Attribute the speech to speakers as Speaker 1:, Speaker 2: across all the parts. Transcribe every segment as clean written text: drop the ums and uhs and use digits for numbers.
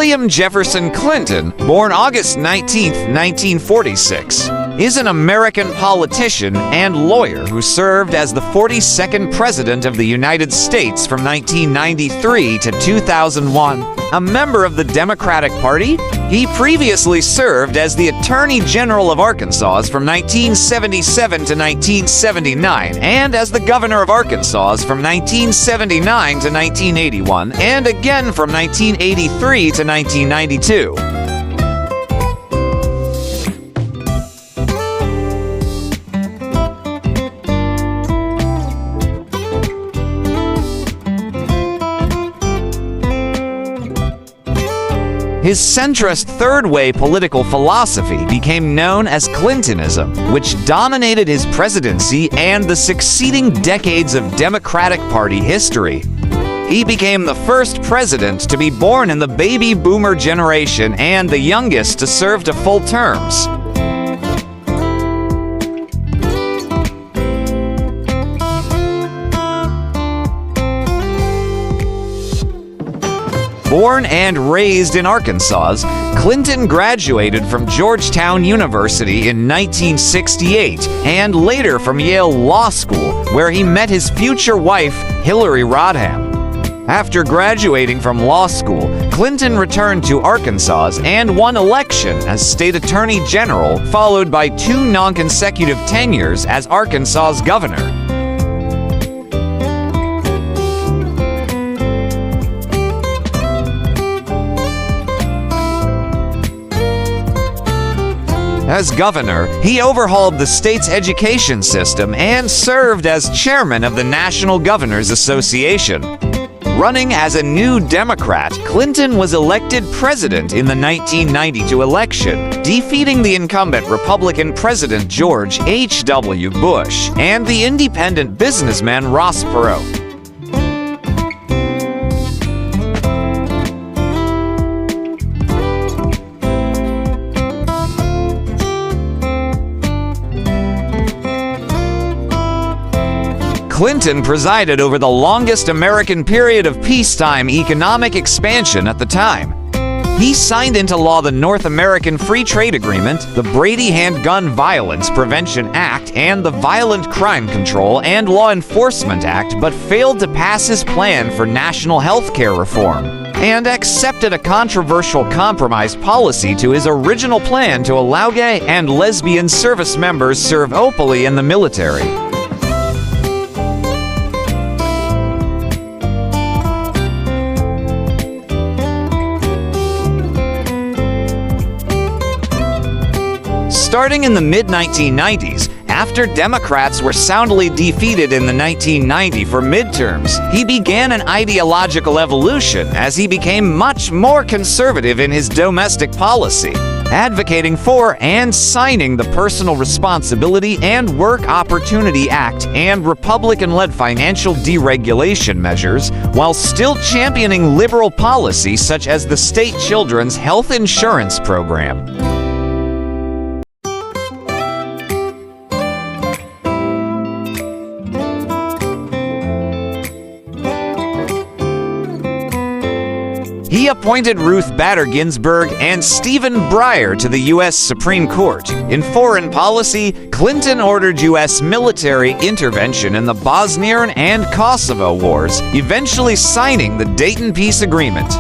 Speaker 1: William Jefferson Clinton, born August 19, 1946, is an American politician and lawyer who served as the 42nd President of the United States from 1993 to 2001. A member of the Democratic Party, he previously served as the Attorney General of Arkansas from 1977 to 1979 and as the Governor of Arkansas from 1979 to 1981 and again from 1983 to 1992. His centrist third-way political philosophy became known as Clintonism, which dominated his presidency and the succeeding decades of Democratic Party history. He became the first president to be born in the baby boomer generation and the youngest to serve to full terms. Born and raised in Arkansas, Clinton graduated from Georgetown University in 1968 and later from Yale Law School, where he met his future wife, Hillary Rodham. After graduating from law school, Clinton returned to Arkansas and won election as state attorney general, followed by 2 non-consecutive tenures as Arkansas's governor. As governor, he overhauled the state's education system and served as chairman of the National Governors Association. Running as a New Democrat, Clinton was elected president in the 1992 election, defeating the incumbent Republican President George H.W. Bush and the independent businessman Ross Perot. Clinton presided over the longest American period of peacetime economic expansion at the time. He signed into law the North American Free Trade Agreement, the Brady Handgun Violence Prevention Act, and the Violent Crime Control and Law Enforcement Act, but failed to pass his plan for national health care reform, and accepted a controversial compromise policy to his original plan to allow gay and lesbian service members serve openly in the military. Starting in the mid-1990s, after Democrats were soundly defeated in the 1994 midterms, he began an ideological evolution as he became much more conservative in his domestic policy, advocating for and signing the Personal Responsibility and Work Opportunity Act and Republican-led financial deregulation measures, while still championing liberal policy such as the state children's health insurance program. He appointed Ruth Bader Ginsburg and Stephen Breyer to the U.S. Supreme Court. In foreign policy, Clinton ordered U.S. military intervention in the Bosnian and Kosovo wars, eventually signing the Dayton Peace Agreement.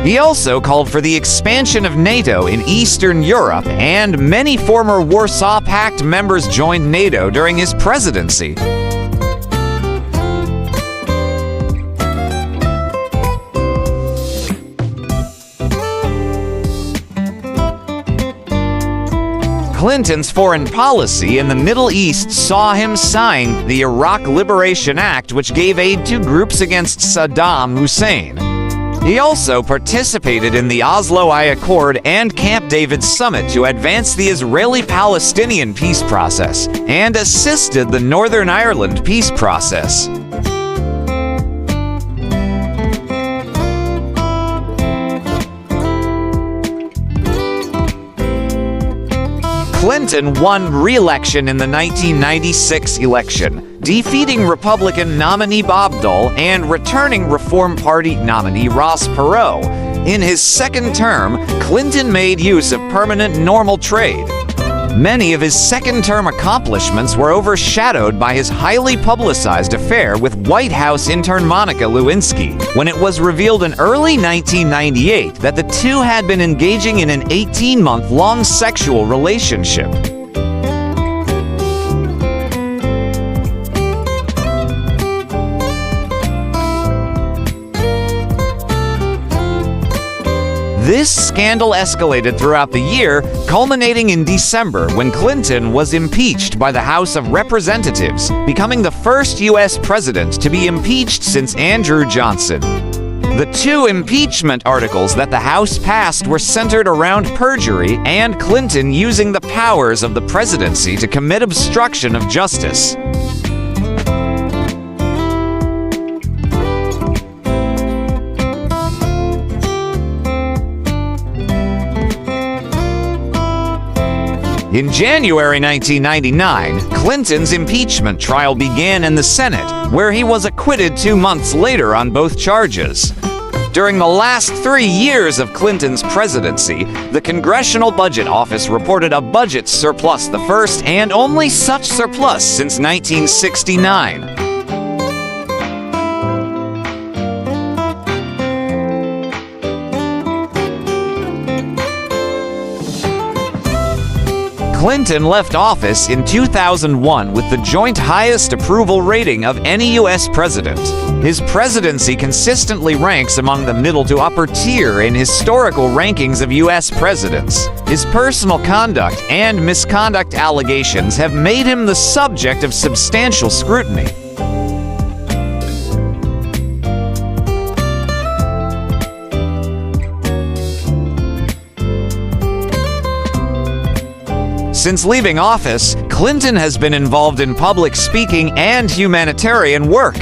Speaker 1: He also called for the expansion of NATO in Eastern Europe, and many former Warsaw Pact members joined NATO during his presidency. Clinton's foreign policy in the Middle East saw him sign the Iraq Liberation Act, which gave aid to groups against Saddam Hussein. He also participated in the Oslo I Accord and Camp David Summit to advance the Israeli-Palestinian peace process and assisted the Northern Ireland peace process. Clinton won re-election in the 1996 election, defeating Republican nominee Bob Dole and returning Reform Party nominee Ross Perot In his second term, Clinton made use of permanent normal trade. Many of his second-term accomplishments were overshadowed by his highly publicized affair with White House intern Monica Lewinsky, when it was revealed in early 1998 that the two had been engaging in an 18-month-long sexual relationship. This scandal escalated throughout the year, culminating in December when Clinton was impeached by the House of Representatives, becoming the first U.S. president to be impeached since Andrew Johnson. The two impeachment articles that the House passed were centered around perjury and Clinton using the powers of the presidency to commit obstruction of justice. In January 1999, Clinton's impeachment trial began in the Senate, where he was acquitted 2 months later on both charges. During the last 3 years of Clinton's presidency, the Congressional Budget Office reported a budget surplus, the first and only such surplus since 1969. Clinton left office in 2001 with the joint highest approval rating of any U.S. president. His presidency consistently ranks among the middle to upper tier in historical rankings of U.S. presidents. His personal conduct and misconduct allegations have made him the subject of substantial scrutiny. Since leaving office, Clinton has been involved in public speaking and humanitarian work.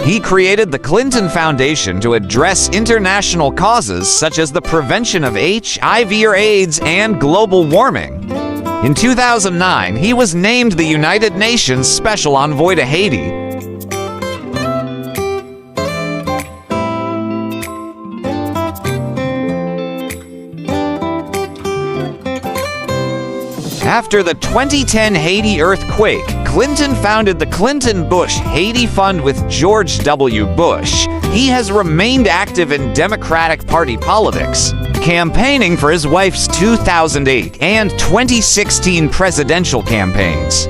Speaker 1: He created the Clinton Foundation to address international causes such as the prevention of HIV or AIDS and global warming. In 2009, he was named the United Nations Special Envoy to Haiti. After the 2010 Haiti earthquake, Clinton founded the Clinton-Bush Haiti Fund with George W. Bush. He has remained active in Democratic Party politics, campaigning for his wife's 2008 and 2016 presidential campaigns.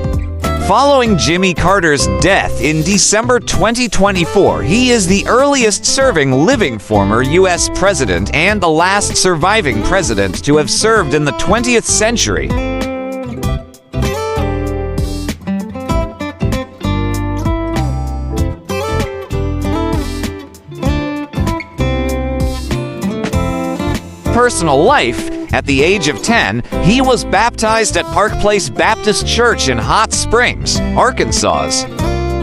Speaker 1: Following Jimmy Carter's death in December 2024, he is the earliest serving living former U.S. president and the last surviving president to have served in the 20th century. Personal life, at the age of 10, he was baptized at Park Place Baptist Church in Hot Springs, Arkansas.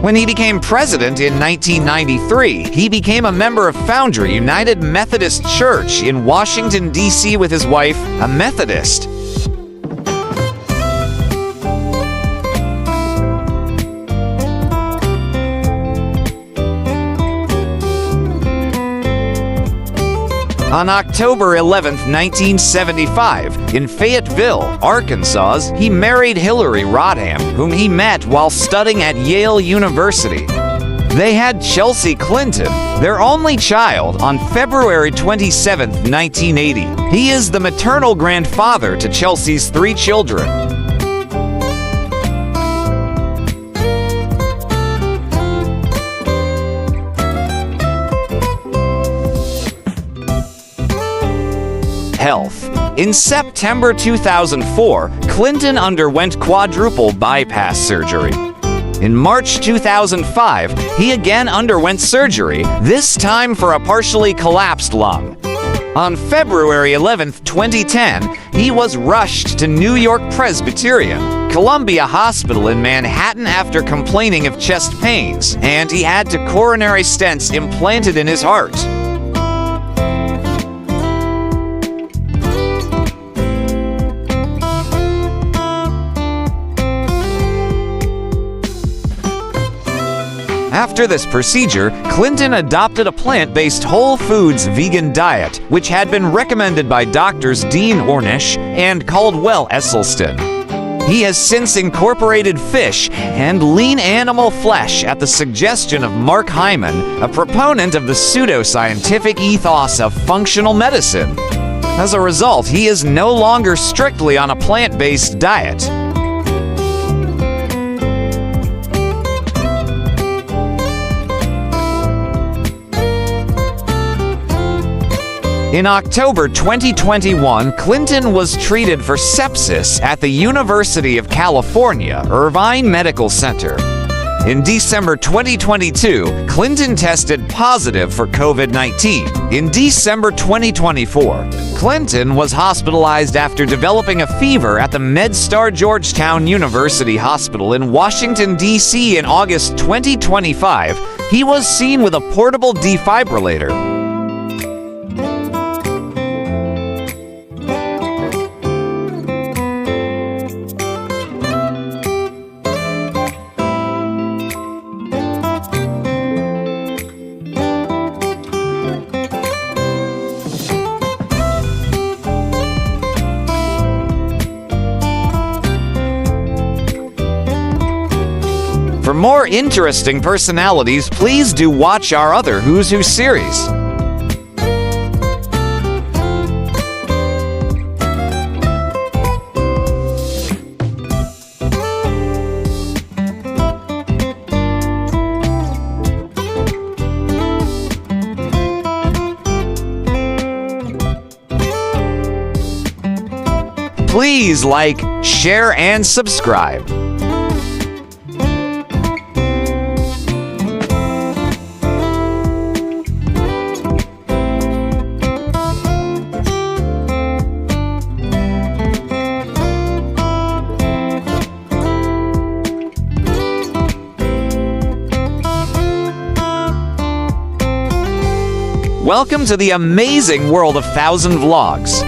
Speaker 1: When he became president in 1993, he became a member of Foundry United Methodist Church in Washington, D.C. with his wife, a Methodist. On October 11, 1975, in Fayetteville, Arkansas, he married Hillary Rodham, whom he met while studying at Yale University. They had Chelsea Clinton, their only child, on February 27, 1980. He is the maternal grandfather to Chelsea's 3 children. Health. In September 2004, Clinton underwent quadruple bypass surgery. In March 2005, he again underwent surgery, this time for a partially collapsed lung. On February 11, 2010, he was rushed to New York Presbyterian, Columbia Hospital in Manhattan after complaining of chest pains, and he had coronary stents implanted in his heart. After this procedure, Clinton adopted a plant-based whole foods vegan diet, which had been recommended by doctors Dean Ornish and Caldwell Esselstyn. He has since incorporated fish and lean animal flesh at the suggestion of Mark Hyman, a proponent of the pseudoscientific ethos of functional medicine. As a result, he is no longer strictly on a plant-based diet. In October 2021, Clinton was treated for sepsis at the University of California, Irvine Medical Center. In December 2022, Clinton tested positive for COVID-19. In December 2024, Clinton was hospitalized after developing a fever at the MedStar Georgetown University Hospital in Washington, D.C. in August 2025. He was seen with a portable defibrillator. For more interesting personalities, please do watch our other Who's Who series. Please like, share, and subscribe. Welcome to the amazing world of 1000 Vlogs.